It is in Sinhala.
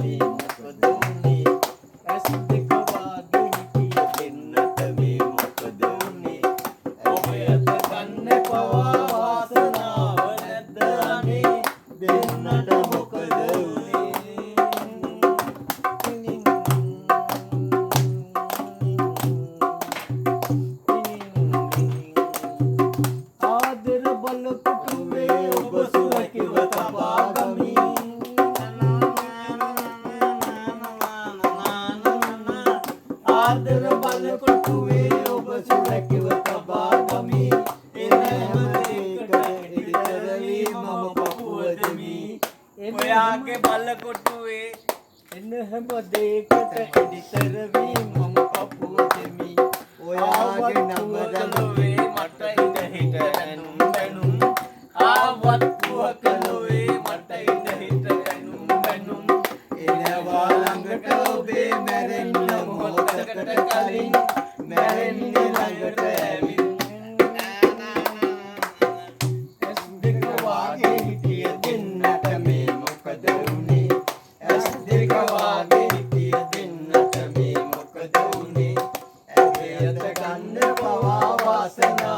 මේ මොකද උනේ ඇස් දෙක වාගේ හිටිය දෙන්නට මේ මොකද උනේ ඔබ යත ගන්න පවා වාසනාව නැද්ද අනේ දෙන්නට මොකද උනේ ආදර බල පුටුවේ ඔබ සුරකිව තබා ගමි ආදර බල පුටුවේ ඔබ සුරකිව තබා ගමි එන හැම දෙයකට එඩිතර වී මම පපුව දෙමි ඔයාගේ බල කොටුවේ එන හැම දෙයකට එඩිතර වී මම පපුව දෙමි ඔයාගේ නම දලුවේ මට ඉඳ හිට ඇනුම් බැනුම් ආවත් පුවකලුවේ මට ඉඳ හිට ඇනුම් බැනුම් එනවා ළඟට ඔබේ මැරෙන්න මොහොතකට කලින් මැරෙන්නේ ළඟට ඇවිත් ඇස් දෙක වාගේ හිටිය දෙන්නට මේ මොකද උනේ ඇස් දෙක වාගේ හිටිය දෙන්නට මේ මොකද උනේ ඇගේ අත ගන්න පවා වාසනාව